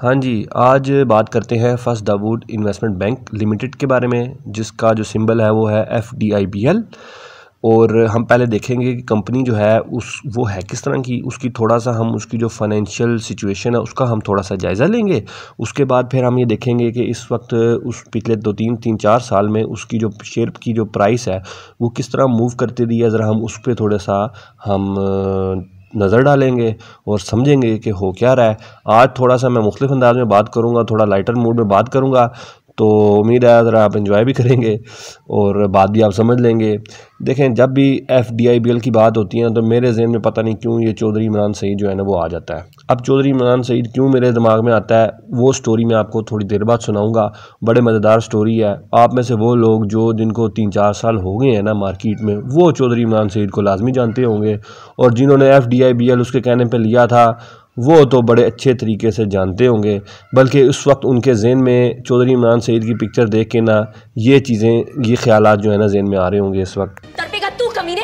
हाँ जी, आज बात करते हैं first Dawood investment bank limited के बारे में, जिसका जो सिंबल है वो है FDIBL। और हम पहले देखेंगे कि कंपनी जो है वो है किस तरह की, उसकी थोड़ा सा हम उसकी जो फाइनेंशियल सिचुएशन है उसका हम थोड़ा सा जायज़ा लेंगे। उसके बाद फिर हम ये देखेंगे कि इस वक्त उस पिछले 2-3 4 साल में उसकी जो शेयर की जो प्राइस है वो किस तरह मूव करती रही है, ज़रा हम उस पर थोड़ा सा हम नज़र डालेंगे और समझेंगे कि हो क्या रहा है। आज थोड़ा सा मैं मुख्तलिफ अंदाज में बात करूँगा, थोड़ा लाइटर मूड में बात करूँगा, तो उम्मीद है ज़रा आप एंजॉय भी करेंगे और बात भी आप समझ लेंगे। देखें, जब भी FDIBL की बात होती है तो मेरे जहन में पता नहीं क्यों ये चौधरी इमरान सईद जो है ना वो आ जाता है। अब चौधरी इमरान सईद क्यों मेरे दिमाग में आता है वो स्टोरी मैं आपको थोड़ी देर बाद सुनाऊंगा। बड़े मज़ेदार स्टोरी है। आप में से वो लोग जो जिनको 3-4 साल हो गए हैं ना मार्केट में, वो चौधरी इमरान सईद को लाजमी जानते होंगे, और जिन्होंने FDIBL उसके कहने पर लिया था वो तो बड़े अच्छे तरीके से जानते होंगे। बल्कि उस वक्त उनके जहन में चौधरी इमरान सईद की पिक्चर देख के ना ये चीज़ें, ये ख्यालात जो है ना जहन में आ रहे होंगे इस वक्त। तड़पेगा तू कमीने,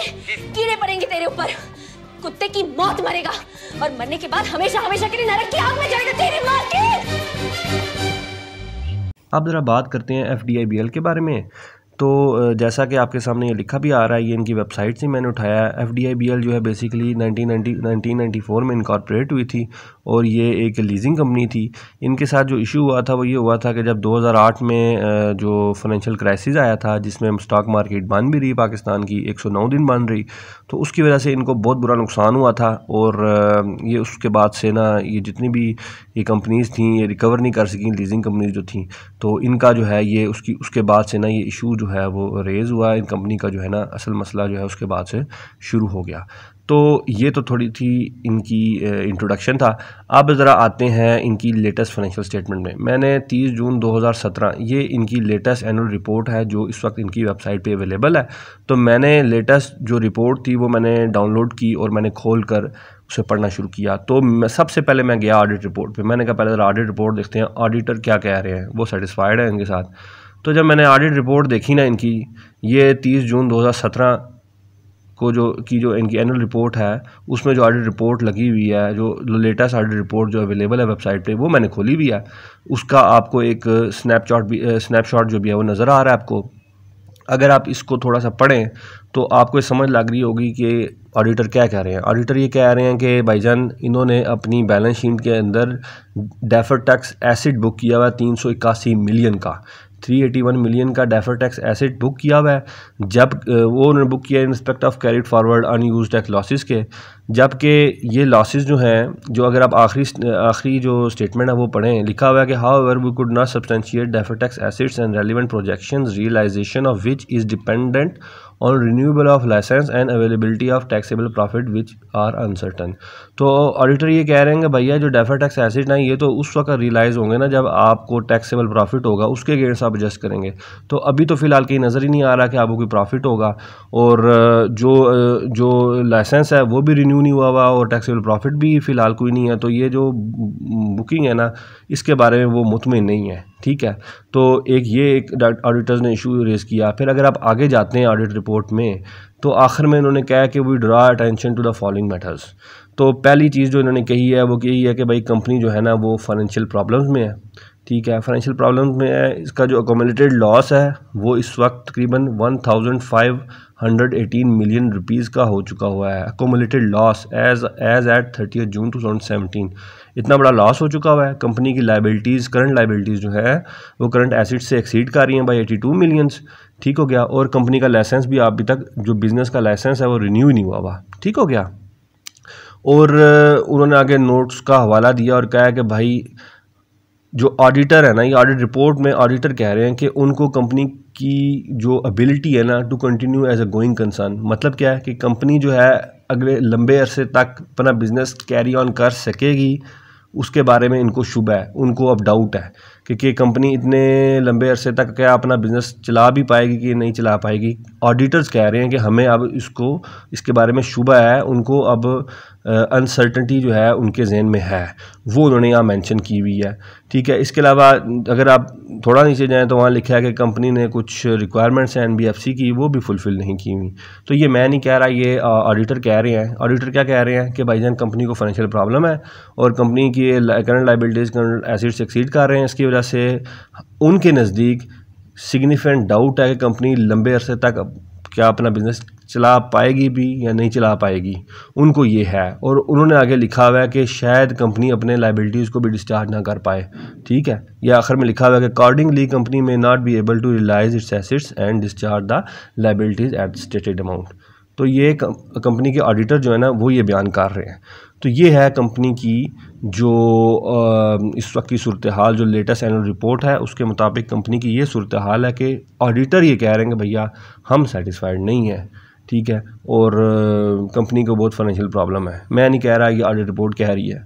कीड़े पड़ेंगे तेरे ऊपर, कुत्ते की मौत मरेगा और मरने के बाद हमेशा हमेशा के लिए नरक की आग में जाएगा तेरी माँ की। अब ज़रा बात करते हैं FDIBL के बारे में। तो जैसा कि आपके सामने ये लिखा भी आ रहा है, ये इनकी वेबसाइट से मैंने उठाया है। FDIBL जो है बेसिकली 1994 में इनकॉर्पोरेट हुई थी और ये एक लीजिंग कंपनी थी। इनके साथ जो इशू हुआ था वो ये हुआ था कि जब 2008 में जो फाइनेंशियल क्राइसिस आया था, जिसमें स्टॉक मार्केट बंद भी रही, पाकिस्तान की 109 दिन बंद रही, तो उसकी वजह से इनको बहुत बुरा नुकसान हुआ था। और ये उसके बाद से ना ये जितनी भी ये कंपनीज़ थी ये रिकवर नहीं कर सकी, लीजिंग कंपनीज जो थी। तो इनका जो है ये उसके बाद से ना ये इशू जो है वो रेज़ हुआ। इन कंपनी का जो है ना असल मसला जो है उसके बाद से शुरू हो गया। तो ये तो थोड़ी थी इनकी इंट्रोडक्शन था। अब ज़रा आते हैं इनकी लेटेस्ट फाइनेंशियल स्टेटमेंट में। मैंने 30 जून 2017 ये इनकी लेटेस्ट एनुअल रिपोर्ट है जो इस वक्त इनकी वेबसाइट पे अवेलेबल है। तो मैंने लेटेस्ट जो रिपोर्ट थी वो मैंने डाउनलोड की और मैंने खोल कर उसे पढ़ना शुरू किया। तो सबसे पहले मैं गया ऑडिट रिपोर्ट पे। मैंने कहा पहले ज़रा ऑडिट रिपोर्ट देखते हैं ऑडिटर क्या कह रहे हैं, वो सेटिस्फाइड है इनके साथ। तो जब मैंने ऑडिट रिपोर्ट देखी ना इनकी, ये 30 जून 2017 को जो इनकी एनुअल रिपोर्ट है उसमें जो ऑडिट रिपोर्ट लगी हुई है, जो लेटेस्ट ऑडिट रिपोर्ट जो अवेलेबल है वेबसाइट पे, वो मैंने खोली भी है। उसका आपको एक स्नैपशॉट जो भी है वो नज़र आ रहा है आपको। अगर आप इसको थोड़ा सा पढ़ें तो आपको समझ लग रही होगी कि ऑडिटर क्या कह रहे हैं। ऑडिटर ये कह रहे हैं कि भाईजान इन्होंने अपनी बैलेंस शीट के अंदर डेफर्ड टैक्स एसेट बुक किया हुआ है 381 मिलियन का, 381 मिलियन का डेफर्ड टैक्स एसेट बुक किया हुआ है। जब वो उन्होंने बुक किया in respect of carried forward unused tax losses के, जबकि ये लॉसेस जो हैं, जो अगर आप आखिरी जो स्टेटमेंट है वो पढ़ें, लिखा हुआ है कि however we could not substantiate deferred tax assets and relevant projections realization of which is dependent on renewable of licence and availability of taxable profit which are uncertain. तो ऑडिटर ये कह रहे हैं कि भैया जो डेफर्ड टैक्स एसेट ना ये तो उस वक्त रियलाइज़ होंगे ना जब आपको टैक्सेबल प्रॉफिट होगा, उसके अगेंस्ट आप एडजस्ट करेंगे। तो अभी तो फ़िलहाल कहीं नज़र ही नहीं आ रहा कि आपको कोई प्रॉफिट होगा, और जो लाइसेंस है वो भी रिन्यू नहीं हुआ और टैक्सेबल प्रॉफिट भी फ़िलहाल कोई नहीं है। तो ये जो बुकिंग है ना इसके बारे में वो मुतमिन नहीं है। ठीक है, तो एक ऑडिटर्स ने इशू रेज़ किया। फिर अगर आप आगे जाते हैं ऑडिट रिपोर्ट में तो आखिर में इन्होंने कहा कि we draw attention to the following matters. तो पहली चीज़ जो इन्होंने कही है वो यही है कि भाई कंपनी जो है ना वो फाइनेंशियल प्रॉब्लम्स में है। ठीक है, फाइनेंशियल प्रॉब्लम्स में है। इसका जो अकोमुलेटेड लॉस है वो इस वक्त तकरीबन 1518 मिलियन रुपीज़ का हो चुका हुआ है। अकोमुलेटेड लॉस एज एट 30 जून 2017 इतना बड़ा लॉस हो चुका हुआ है। कंपनी की लाइबिलिटीज़, करंट लाइबिलिटीज़ जो है वो करंट एसिड से एक्सीड कर रही हैं बाई 82 मिलियंस। ठीक हो गया। और कंपनी का लाइसेंस भी अभी तक जो बिज़नेस का लाइसेंस है वो रिन्यू ही नहीं हुआ हुआ। ठीक हो गया। और उन्होंने आगे नोट्स का हवाला दिया और कहा कि भाई जो ऑडिटर है ना, ये ऑडिट रिपोर्ट में ऑडिटर कह रहे हैं कि उनको कंपनी की जो एबिलिटी है ना to continue as a going concern, मतलब क्या है कि कंपनी जो है अगले लंबे अरसे तक अपना बिज़नेस कैरी ऑन कर सकेगी, उसके बारे में इनको शुबा है, उनको अब डाउट है कि कंपनी इतने लंबे अरसे तक क्या अपना बिज़नेस चला भी पाएगी कि नहीं चला पाएगी। ऑडिटर्स कह रहे हैं कि हमें अब इसके बारे में शुबा है, उनको अब अनसर्टनटी जो है उनके जहन में है, वो उन्होंने यहाँ मेंशन की हुई है। ठीक है, इसके अलावा अगर आप थोड़ा नीचे जाएं तो वहाँ लिखा है कि कंपनी ने कुछ रिक्वायरमेंट्स हैं NBFC की, वो भी फुलफ़िल नहीं की हुई। तो ये मैं नहीं कह रहा, ये ऑडिटर कह रहे हैं। ऑडिटर क्या कह रहे हैं कि भाईजान कंपनी को फाइनेंशियल प्रॉब्लम है और कंपनी की current liabilities current assets exceed कर रहे हैं। इसकी वजह से उनके नज़दीक सिग्निफिकेंट डाउट है कि कंपनी लंबे अरसे तक क्या अपना बिज़नेस चला पाएगी भी या नहीं चला पाएगी, उनको ये है। और उन्होंने आगे लिखा हुआ है कि शायद कंपनी अपने लायबिलिटीज़ को भी डिस्चार्ज ना कर पाए। ठीक है, या आखिर में लिखा हुआ है कि accordingly company may not be able to realize its assets and discharge the liabilities at stated amount. तो ये कंपनी के ऑडिटर जो है ना वो ये बयान कर रहे हैं। तो ये है कंपनी की जो इस वक्त की सूरत हाल, जो लेटेस्ट एनुअल रिपोर्ट है उसके मुताबिक कंपनी की ये सूरत हाल है कि ऑडिटर ये कह रहे हैं कि भैया हम सेटिस्फाइड नहीं हैं। ठीक है, और कंपनी को बहुत फाइनेंशियल प्रॉब्लम है। मैं नहीं कह रहा, ये ऑडिट रिपोर्ट कह रही है।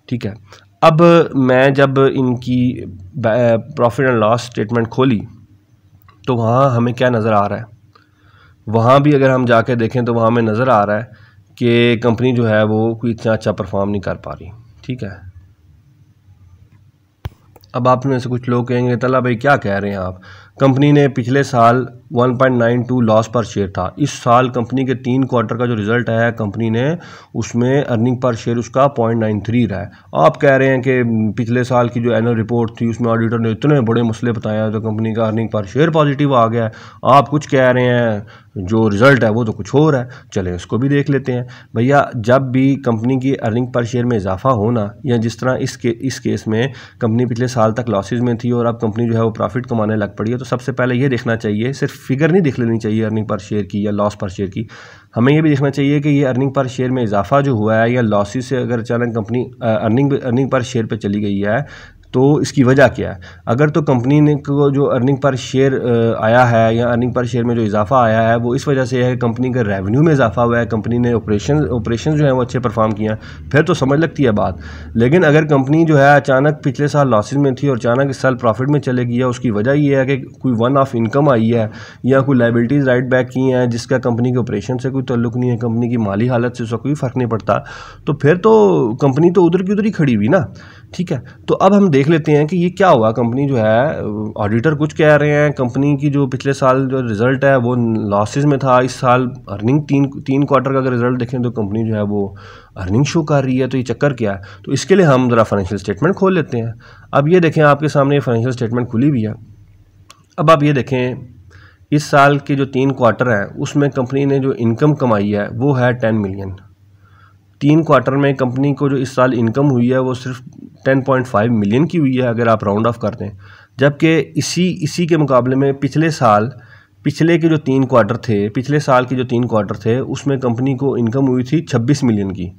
ठीक है, अब मैं जब इनकी प्रॉफिट एंड लॉस स्टेटमेंट खोली तो वहाँ हमें क्या नज़र आ रहा है, वहाँ भी अगर हम जाके देखें तो वहाँ हमें नज़र आ रहा है कि कंपनी जो है वो कोई इतना अच्छा परफॉर्म नहीं कर पा रही। ठीक है, अब आप में से कुछ लोग कहेंगे तला भाई क्या कह रहे हैं आप, कंपनी ने पिछले साल 1.92 लॉस पर शेयर था। इस साल कंपनी के 3 क्वार्टर का जो रिज़ल्ट आया कंपनी ने उसमें अर्निंग पर शेयर उसका 0.93 रहा है। आप कह रहे हैं कि पिछले साल की जो एनुअल रिपोर्ट थी उसमें ऑडिटर ने इतने बड़े मसले बताया तो कंपनी का अर्निंग पर शेयर पॉजिटिव आ गया है। आप कुछ कह रहे हैं, जो रिज़ल्ट है वो तो कुछ और है। चलें इसको भी देख लेते हैं। भैया जब भी कंपनी की अर्निंग पर शेयर में इजाफा होना, या जिस तरह इस केस में कंपनी पिछले साल तक लॉसेज में थी और अब कंपनी जो है वो प्रॉफिट कमाने लग पड़ी है, तो सबसे पहले ये देखना चाहिए, सिर्फ फिगर नहीं देख लेनी चाहिए अर्निंग पर शेयर की या लॉस पर शेयर की, हमें ये भी देखना चाहिए कि ये अर्निंग पर शेयर में इजाफा जो हुआ है या लॉसेस से अगर अचानक कंपनी अर्निंग पर शेयर पे चली गई है तो इसकी वजह क्या है। अगर तो कंपनी ने को जो अर्निंग पर शेयर आया है या अर्निंग पर शेयर में जो इजाफा आया है वो इस वजह से है कि कंपनी के रेवेन्यू में इजाफा हुआ है, कंपनी ने ऑपरेशन जो है वो अच्छे परफॉर्म किया, फिर तो समझ लगती है बात। लेकिन अगर कंपनी जो है अचानक पिछले साल लॉसेज में थी और अचानक इस साल प्रॉफिट में चले गई है, उसकी वजह ये है कि कोई वन ऑफ इनकम आई है या कोई लायबिलिटीज़ राइट बैक की हैं जिसका कंपनी के ऑपरेशन से कोई ताल्लुक नहीं है, कंपनी की माली हालत से उसका कोई फ़र्क नहीं पड़ता, तो फिर तो कंपनी तो उधर की उधर ही खड़ी हुई ना। ठीक है, तो अब हम देख लेते हैं कि ये क्या हुआ। कंपनी जो है, ऑडिटर कुछ कह रहे हैं, कंपनी की जो पिछले साल जो रिज़ल्ट है वो लॉसेज में था, इस साल अर्निंग तीन क्वार्टर का अगर रिज़ल्ट देखें तो कंपनी जो है वो अर्निंग शो कर रही है। तो ये चक्कर क्या है, तो इसके लिए हम ज़रा फाइनेंशियल स्टेटमेंट खोल लेते हैं। अब ये देखें आपके सामने फाइनेंशियल स्टेटमेंट खुली हुई है। अब आप ये देखें इस साल के जो 3 क्वार्टर हैं उसमें कंपनी ने जो इनकम कमाई है वो है 10 मिलियन। 3 क्वार्टर में कंपनी को जो इस साल इनकम हुई है वो सिर्फ 10.5 मिलियन की हुई है अगर आप राउंड ऑफ करते हैं, जबकि इसी के मुकाबले में पिछले के जो 3 क्वार्टर थे, पिछले साल के जो 3 क्वार्टर थे उसमें कंपनी को इनकम हुई थी 26 मिलियन की।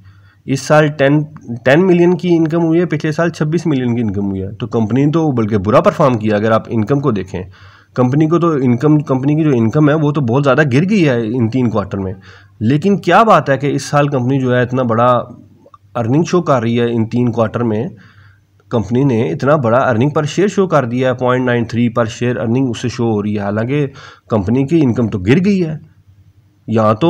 इस साल 10 मिलियन की इनकम हुई है, पिछले साल 26 मिलियन की इनकम हुई है। तो कंपनी तो बल्कि बुरा परफॉर्म किया। अगर आप इनकम को देखें, कंपनी की जो इनकम है वो तो बहुत ज़्यादा गिर गई है इन 3 क्वार्टर में। लेकिन क्या बात है कि इस साल कंपनी जो है इतना बड़ा अर्निंग शो कर रही है, इन 3 क्वार्टर में कंपनी ने इतना बड़ा अर्निंग पर शेयर शो कर दिया है, 0.93 पर शेयर अर्निंग उससे शो हो रही है। हालांकि कंपनी की इनकम तो गिर गई है, यहाँ तो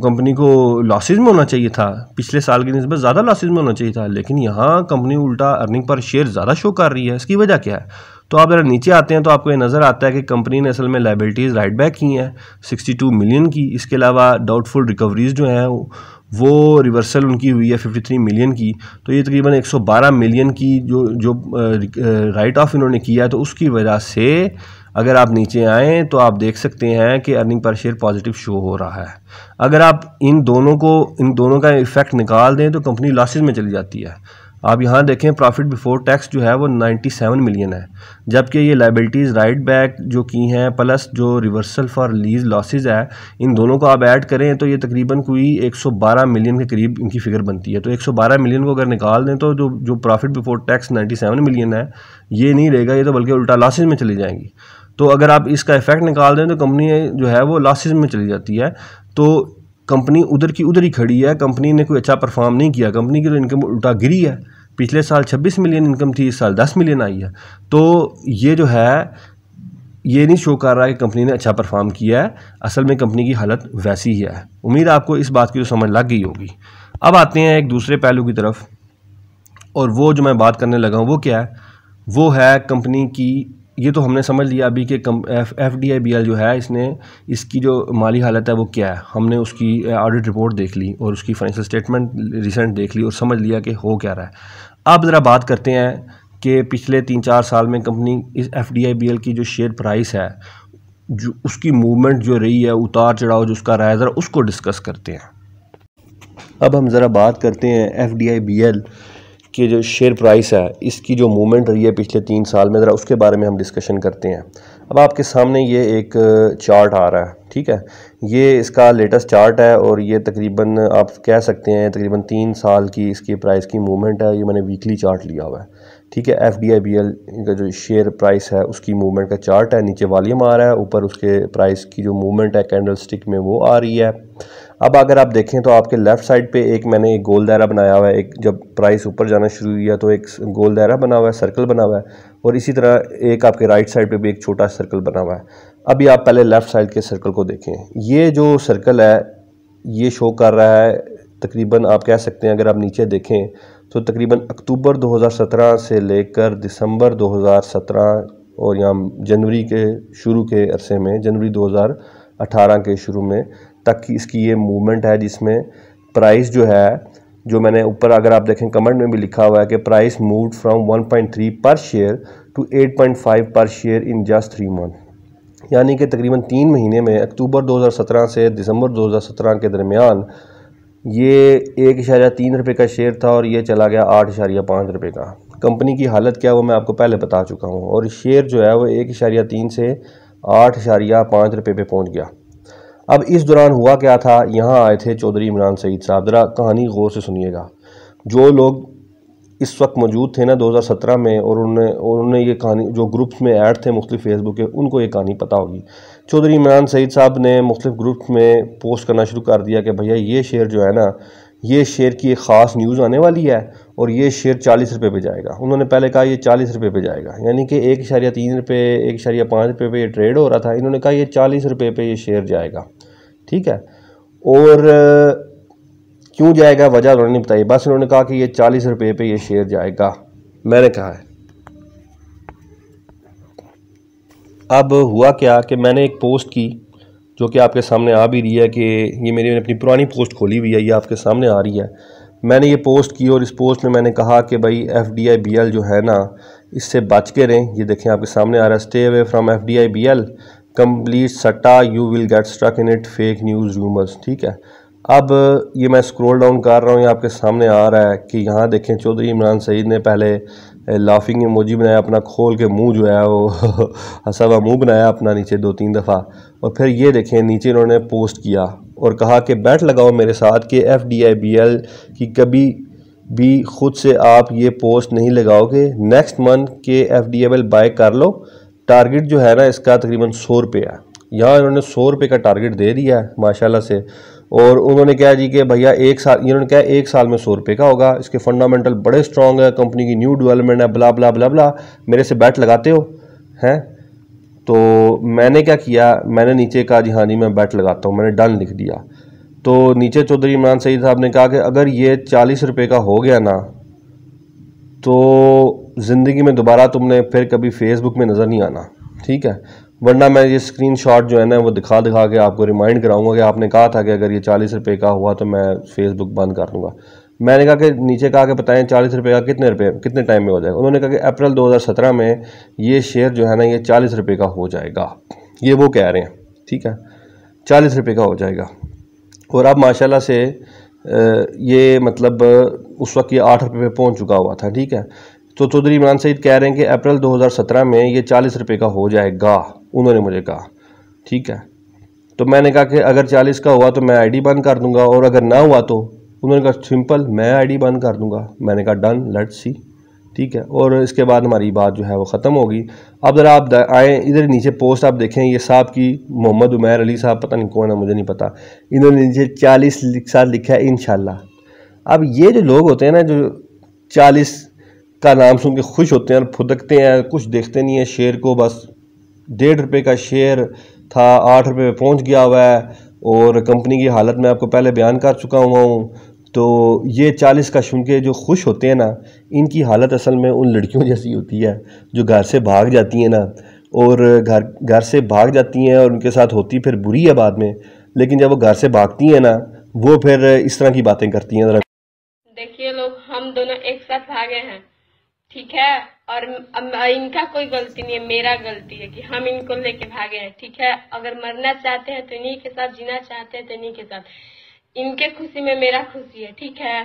कंपनी को लॉसेज में होना चाहिए था, पिछले साल की निस्बत ज़्यादा लॉसेज में होना चाहिए था, लेकिन यहाँ कंपनी उल्टा अर्निंग पर शेयर ज़्यादा शो कर रही है। इसकी वजह क्या है, तो आप अगर नीचे आते हैं तो आपको ये नज़र आता है कि कंपनी ने असल में लायबिलिटीज़ राइट बैक की हैं 62 मिलियन की। इसके अलावा डाउटफुल रिकवरीज जो हैं वो रिवर्सल उनकी हुई है 53 मिलियन की। तो ये तकरीबन 112 मिलियन की जो राइट ऑफ इन्होंने किया है, तो उसकी वजह से अगर आप नीचे आएँ तो आप देख सकते हैं कि earning per share positive show हो रहा है। अगर आप इन दोनों का इफ़ेक्ट निकाल दें तो कंपनी लॉसेज में चली जाती है। आप यहाँ देखें प्रॉफिट बिफोर टैक्स जो है वो 97 मिलियन है, जबकि ये लायबिलिटीज़ राइट बैक जो की हैं प्लस जो रिवर्सल फॉर लीज लॉसेज है, इन दोनों को आप ऐड करें तो ये तकरीबन कोई 112 मिलियन के करीब इनकी फ़िगर बनती है। तो 112 मिलियन को अगर निकाल दें तो जो प्रॉफिट बिफोर टैक्स 97 मिलियन है ये नहीं रहेगा, ये तो बल्कि उल्टा लॉसेज में चली जाएंगी। तो अगर आप इसका इफेक्ट निकाल दें तो कंपनी जो है वो लॉसेज में चली जाती है। तो कंपनी उधर की उधर ही खड़ी है, कंपनी ने कोई अच्छा परफॉर्म नहीं किया, कंपनी की तो इनकम उल्टा गिरी है। पिछले साल 26 मिलियन इनकम थी, इस साल 10 मिलियन आई है। तो ये जो है ये नहीं शो कर रहा है कि कंपनी ने अच्छा परफॉर्म किया है, असल में कंपनी की हालत वैसी ही है। उम्मीद है आपको इस बात की तो समझ लग गई होगी। अब आते हैं एक दूसरे पहलू की तरफ, और वो जो मैं बात करने लगा हूँ वो क्या है, वो है कंपनी की, ये तो हमने समझ लिया अभी कि FDIBL जो है इसकी जो माली हालत है वो क्या है। हमने उसकी ऑडिट रिपोर्ट देख ली और उसकी फाइनेंशियल स्टेटमेंट रिसेंट देख ली और समझ लिया कि हो क्या रहा है। अब ज़रा बात करते हैं कि पिछले 3-4 साल में कंपनी इस FDIBL की जो शेयर प्राइस है, जो उसकी मूवमेंट जो रही है, उतार चढ़ाव जो उसका रहा है, ज़रा उसको डिस्कस करते हैं। अब हम ज़रा बात करते हैं FDIBL कि जो शेयर प्राइस है इसकी जो मूवमेंट रही है पिछले 3 साल में, ज़रा उसके बारे में हम डिस्कशन करते हैं। अब आपके सामने ये एक चार्ट आ रहा है, ठीक है, ये इसका लेटेस्ट चार्ट है और ये तकरीबन आप कह सकते हैं तकरीबन 3 साल की इसकी प्राइस की मूवमेंट है। ये मैंने वीकली चार्ट लिया हुआ है, ठीक है। FDIBL का जो शेयर प्राइस है उसकी मूवमेंट का चार्ट है, नीचे वॉल्यूम आ रहा है, ऊपर उसके प्राइस की जो मूवमेंट है कैंडल स्टिक में वो आ रही है। अब अगर आप देखें तो आपके लेफ़्ट साइड पे मैंने एक गोल दायरा बनाया हुआ है, एक जब प्राइस ऊपर जाना शुरू किया तो एक गोल दायरा बना हुआ है, सर्कल बना हुआ है, और इसी तरह एक आपके राइट साइड पे भी एक छोटा सर्कल बना हुआ है। अभी आप पहले लेफ़्ट साइड के सर्कल को देखें, ये जो सर्कल है ये शो कर रहा है तकरीबन, आप कह सकते हैं अगर आप नीचे देखें तो तकरीबन अक्टूबर 2017 से लेकर दिसंबर 2017 और यहाँ जनवरी के शुरू के अरसे में, जनवरी 2018 के शुरू में तक की इसकी ये मूवमेंट है, जिसमें प्राइस जो है, जो मैंने ऊपर अगर आप देखें कमेंट में भी लिखा हुआ है कि प्राइस मूव्ड फ्रॉम 1.3 पर शेयर टू 8.5 पर शेयर इन जस्ट 3 मंथ। यानी कि तकरीबन 3 महीने में, अक्टूबर 2017 से दिसंबर 2017 के दरमियान ये 1.3 रुपये का शेयर था और ये चला गया 8.5 रुपये का। कंपनी की हालत क्या है वो मैं आपको पहले बता चुका हूँ, और शेयर जो है वो 1.3 से 8.5 रुपये पे पहुँच गया। अब इस दौरान हुआ क्या था, यहाँ आए थे चौधरी इमरान सईद साहब, ज़रा कहानी गौर से सुनिएगा। जो लोग इस वक्त मौजूद थे ना 2017 में, और उन्होंने ये कहानी, जो ग्रुप्स में ऐड थे मुख्तलिफ फेसबुक के, उनको ये कहानी पता होगी। चौधरी इमरान सईद साहब ने मुख्तलिफ ग्रुप्स में पोस्ट करना शुरू कर दिया कि भैया ये शेयर जो है ना, ये शेयर की एक ख़ास न्यूज़ आने वाली है और ये शेयर 40 रुपये पे जाएगा। उन्होंने पहले कहा ये 40 रुपये पे जाएगा, यानी कि 1.3 रुपये 1.5 रुपये पे ये ट्रेड हो रहा था। इन्होंने कहा ये 40 रुपये पे ये शेयर जाएगा, ठीक है। और क्यों जाएगा वजह उन्होंने नहीं बताई, बस उन्होंने कहा कि ये 40 रुपये पे ये शेयर जाएगा। मैंने कहा है, अब हुआ क्या कि मैंने एक पोस्ट की जो कि आपके सामने आ भी रही है, कि ये मेरी अपनी पुरानी पोस्ट खोली हुई है, ये आपके सामने आ रही है। मैंने ये पोस्ट की और इस पोस्ट में मैंने कहा कि भाई FDIBL जो है ना, इससे बच के रहें। ये देखें आपके सामने आ रहा है, stay away from FDIBL, complete सट्टा, you will get stuck in it, fake news rumours, ठीक है। अब ये मैं स्क्रॉल डाउन कर रहा हूँ, ये आपके सामने आ रहा है कि यहाँ देखें चौधरी इमरान सईद ने पहले लाफिंग इमोजी बनाया, अपना खोल के मुंह जो है वो हंसा हुआ मुंह बनाया अपना नीचे 2-3 दफ़ा, और फिर ये देखें नीचे इन्होंने पोस्ट किया और कहा कि बैट लगाओ मेरे साथ कि FDIBL की कभी भी खुद से आप ये पोस्ट नहीं लगाओगे, नेक्स्ट मंथ के FDIBL बाय कर लो। टारगेट जो है ना इसका तकरीबन 100 रुपये है। यहाँ इन्होंने 100 रुपये का टारगेट दे दिया है माशाल्लाह से, और उन्होंने कहा जी कि भैया 1 साल, इन्होंने कहा 1 साल में 100 रुपये का होगा, इसके फंडामेंटल बड़े स्ट्रॉन्ग है, कंपनी की न्यू डेवलपमेंट है, ब्ला ब्ला ब्ला ब्ला। मेरे से बैट लगाते हो हैं? तो मैंने क्या किया, मैंने नीचे कहा जी हाँ जी मैं बैट लगाता हूँ, मैंने डन लिख दिया। तो नीचे चौधरी इमरान सईद साहब ने कहा कि अगर ये 40 रुपये का हो गया ना, तो ज़िंदगी में दोबारा तुमने फिर कभी फेसबुक में नज़र नहीं आना, ठीक है। वरना मैं ये स्क्रीनशॉट जो है ना वो दिखा के आपको रिमाइंड कराऊंगा कि आपने कहा था कि अगर ये 40 रुपये का हुआ तो मैं फेसबुक बंद कर दूंगा। मैंने कहा कि नीचे कहा कि बताएं 40 रुपये का कितने टाइम में हो जाएगा। उन्होंने कहा कि अप्रैल 2017 में ये शेयर जो है ना ये 40 रुपये का हो जाएगा, ये वो कह रहे हैं, ठीक है, 40 रुपये का हो जाएगा। और अब माशाल्लाह से ये मतलब उस वक्त ये 8 रुपये पे पहुँच चुका हुआ था, ठीक है। तो चौधरी इमरान सईद कह रहे हैं कि अप्रैल 2017 में ये 40 रुपये का हो जाएगा, उन्होंने मुझे कहा, ठीक है। तो मैंने कहा कि अगर 40 का हुआ तो मैं आईडी बंद कर दूंगा, और अगर ना हुआ तो उन्होंने कहा सिंपल, मैं आईडी बंद कर दूंगा। मैंने कहा डन, लेट्स सी, ठीक है। और इसके बाद हमारी बात जो है वो ख़त्म होगी। अब ज़रा आप आएँ इधर नीचे पोस्ट आप देखें, ये साहब की मोहम्मद उमैर अली साहब, पता नहीं कौन है मुझे नहीं पता, इन्होंने नीचे 40 साल लिखा है इंशाल्लाह। अब ये जो लोग होते हैं ना जो 40 का नाम सुन के खुश होते हैं और फुदकते हैं, कुछ देखते नहीं है शेयर को। बस 1.5 रुपये का शेयर था, 8 रुपये पे पहुँच गया हुआ है, और कंपनी की हालत मैं आपको पहले बयान कर चुका हुआ हूँ। तो ये 40 का सुन के जो खुश होते हैं ना, इनकी हालत असल में उन लड़कियों जैसी होती है जो घर से भाग जाती हैं ना, और घर से भाग जाती हैं और उनके साथ होती फिर बुरी है बाद में, लेकिन जब वो घर से भागती हैं ना, वो फिर इस तरह की बातें करती हैं। देखिए लोग, हम दोनों एक साथ भागे हैं, ठीक है, और इनका कोई गलती नहीं है, मेरा गलती है कि हम इनको लेके भागे हैं, ठीक है। अगर मरना चाहते हैं तो इन्हीं के साथ, जीना चाहते हैं तो इन्हीं के साथ, इनके खुशी में मेरा खुशी है, ठीक है।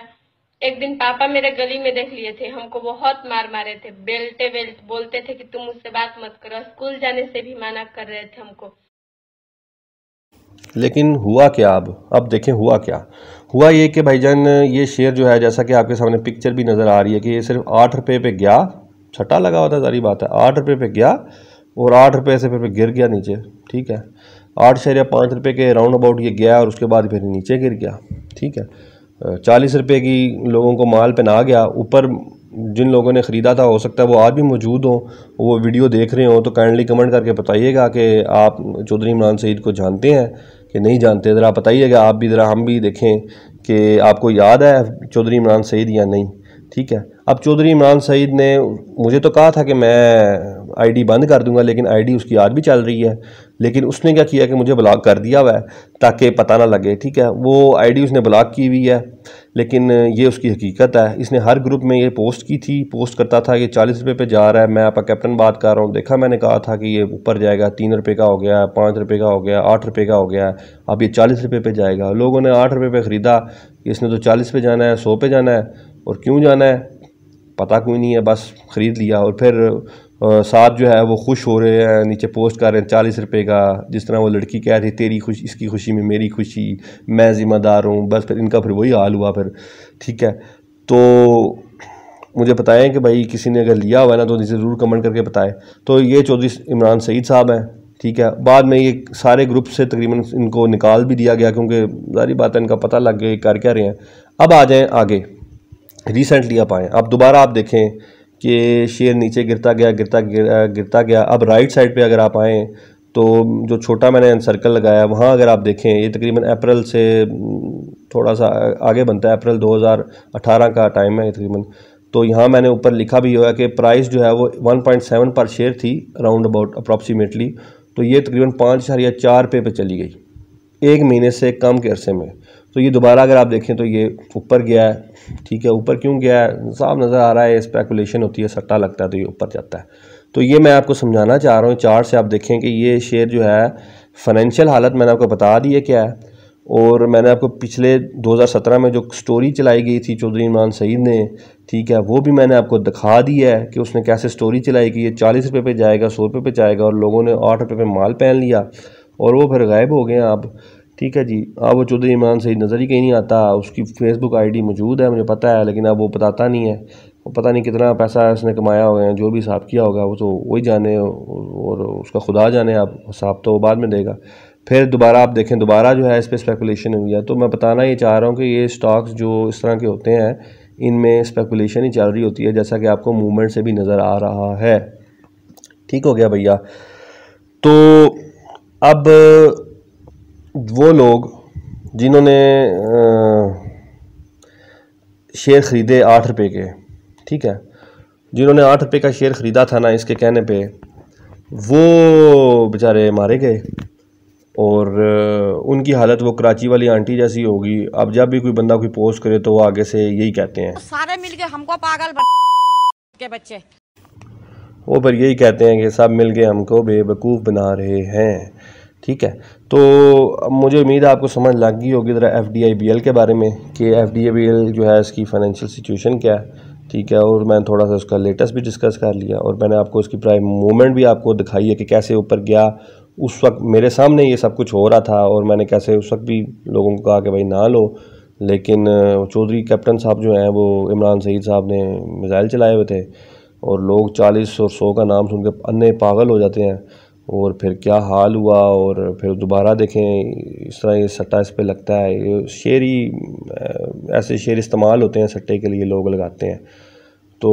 एक दिन पापा मेरे गली में देख लिए थे, हमको बहुत मार मारे थे, बेल्टे बोलते थे कि तुम मुझसे बात मत करो, स्कूल जाने से भी मना कर रहे थे हमको। लेकिन हुआ क्या? अब देखें हुआ क्या। हुआ ये कि भाईजान ये शेयर जो है, जैसा कि आपके सामने पिक्चर भी नज़र आ रही है, कि ये सिर्फ 8 रुपये पे गया, छट्टा लगा होता है, सारी बात है, 8 रुपये पे गया और 8 रुपये से फिर गिर गया नीचे, ठीक है। 8.5 रुपये के राउंड अबाउट ये गया और उसके बाद फिर नीचे गिर गया, ठीक है। 40 रुपये की लोगों को माल पहना गया। ऊपर जिन लोगों ने ख़रीदा था, हो सकता है वो आज भी मौजूद हों, वो वीडियो देख रहे हों, तो काइंडली कमेंट करके बताइएगा कि आप चौधरी इमरान सईद को जानते हैं कि नहीं जानते। ज़रा बताइएगा आप भी, ज़रा हम भी देखें कि आपको याद है चौधरी इमरान सईद या नहीं, ठीक है। अब चौधरी इमरान सईद ने मुझे तो कहा था कि मैं आईडी बंद कर दूंगा, लेकिन आईडी उसकी आज भी चल रही है। लेकिन उसने क्या किया कि मुझे ब्लॉक कर दिया हुआ है ताकि पता ना लगे, ठीक है। वो आईडी उसने ब्लॉक की हुई है, लेकिन ये उसकी हकीकत है। इसने हर ग्रुप में ये पोस्ट की थी, पोस्ट करता था कि 40 रुपये पे जा रहा है, मैं आपका कैप्टन बात कर रहा हूँ। देखा, मैंने कहा था कि ये ऊपर जाएगा, 3 रुपये का हो गया, 5 रुपये का हो गया, 8 रुपये का हो गया, अब ये 40 रुपये पे जाएगा। लोगों ने 8 रुपये पे ख़रीदा, इसने तो 40 पे जाना है, 100 पे जाना है, और क्यों जाना है पता कोई नहीं है, बस ख़रीद लिया। और फिर साथ जो है वो खुश हो रहे हैं, नीचे पोस्ट कर रहे हैं 40 रुपये का, जिस तरह वो लड़की कह रही तेरी खुशी, इसकी खुशी में मेरी खुशी, मैं ज़िम्मेदार हूँ। बस फिर इनका फिर वही हाल हुआ फिर, ठीक है। तो मुझे बताएं कि भाई किसी ने अगर लिया हुआ है ना, तो नीचे ज़रूर कमेंट करके बताएं। तो ये चौधरी इमरान सईद साहब हैं, ठीक है। बाद में ये सारे ग्रुप से तकरीबन इनको निकाल भी दिया गया, क्योंकि सारी बात है, इनका पता लग गया कर क्या रहे हैं। अब आ जाएँ आगे, रिसेंटली आप आएँ, अब दोबारा आप देखें कि शेयर नीचे गिरता गया। अब राइट साइड पे अगर आप आएँ, तो जो छोटा मैंने सर्कल लगाया वहाँ अगर आप देखें, ये तकरीबन अप्रैल से थोड़ा सा आगे बनता है, अप्रैल 2018 का टाइम है तकरीबन। तो यहाँ मैंने ऊपर लिखा भी हुआ है कि प्राइस जो है वो 1.7 पर शेयर थी, राउंड अबाउट अप्रॉक्सीमेटली। तो ये तकरीबन 5.4 रुपये पे चली गई 1 महीने से कम के अरसे में। तो ये दोबारा अगर आप देखें तो ये ऊपर गया है, ठीक है। ऊपर क्यों गया है साफ नज़र आ रहा है, स्पेकुलेशन होती है, सट्टा लगता है तो ये ऊपर जाता है। तो ये मैं आपको समझाना चाह रहा हूँ, चार्ट से आप देखें कि ये शेयर जो है फाइनेंशियल हालत मैंने आपको बता दी है क्या है। और मैंने आपको पिछले 2017 में जो स्टोरी चलाई गई थी चौधरी इमरान सईद ने, ठीक है, वो भी मैंने आपको दिखा दी है कि उसने कैसे स्टोरी चलाई कि ये 40 रुपये पे जाएगा, 100 रुपये पे जाएगा, और लोगों ने 8 रुपये पे माल पहन लिया और वो फिर गायब हो गए आप, ठीक है जी। अब वो चौधरी इमरान सईद नज़र ही कहीं नहीं आता। उसकी फेसबुक आईडी मौजूद है, मुझे पता है, लेकिन अब वो बताता नहीं है। वो पता नहीं कितना पैसा उसने कमाया होगा, जो भी हिसाब किया होगा वो तो वही जाने, और उसका खुदा जाने। आप हिसाब तो वो बाद में देगा। फिर दोबारा आप देखें, दोबारा जो है इस पर स्पेकुलेशन हुई है। तो मैं बताना ये चाह रहा हूँ कि ये स्टॉक्स जो इस तरह के होते हैं, इनमें स्पेकुलेशन ही चल रही होती है, जैसा कि आपको मूवमेंट से भी नज़र आ रहा है। ठीक हो गया भैया। तो अब वो लोग जिन्होंने शेयर ख़रीदे 8 रुपये के, ठीक है, जिन्होंने 8 रुपये का शेयर ख़रीदा था ना, इसके कहने पे वो बेचारे मारे गए, और उनकी हालत वो कराची वाली आंटी जैसी होगी। अब जब भी कोई बंदा कोई पोस्ट करे तो वो आगे से यही कहते हैं, सारे मिलके हमको पागल के बच्चे, वो फिर यही कहते हैं कि सब मिलके हमको बेवकूफ़ बना रहे हैं, ठीक है। तो मुझे उम्मीद है आपको समझ लग गई होगी ज़रा FDIBL के बारे में कि FDIBL जो है इसकी फ़ाइनेंशियल सिचुएशन क्या है, ठीक है। और मैंने थोड़ा सा उसका लेटेस्ट भी डिस्कस कर लिया, और मैंने आपको इसकी प्राइस मूवमेंट भी आपको दिखाई है कि कैसे ऊपर गया। उस वक्त मेरे सामने ये सब कुछ हो रहा था, और मैंने कैसे उस वक्त भी लोगों को कहा कि भाई ना लो, लेकिन चौधरी कैप्टन साहब जो हैं वो इमरान सईद साहब ने मिसाइल चलाए हुए थे, और लोग 40 और 100 का नाम सुन के अन्ने पागल हो जाते हैं। और फिर क्या हाल हुआ, और फिर दोबारा देखें इस तरह ये सट्टा इस पे लगता है। ये शेयर ही ऐसे शेयर इस्तेमाल होते हैं सट्टे के लिए, लोग लगाते हैं। तो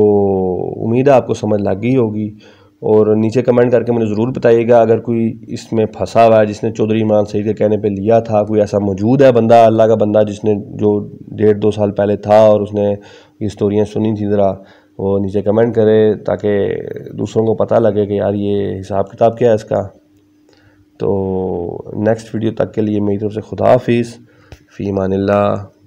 उम्मीद है आपको समझ लग गई होगी। और नीचे कमेंट करके मुझे ज़रूर बताइएगा अगर कोई इसमें फंसा हुआ है जिसने चौधरी इमरान सईद के कहने पे लिया था, कोई ऐसा मौजूद है बंदा, अल्लाह का बंदा, जिसने जो 1.5-2 साल पहले था और उसने ये स्टोरियाँ सुनी थी, ज़रा वो नीचे कमेंट करे ताकि दूसरों को पता लगे कि यार ये हिसाब किताब क्या है इसका। तो नेक्स्ट वीडियो तक के लिए मेरी तरफ से खुदा हाफिज़, फ़ी अमानिल्लाह।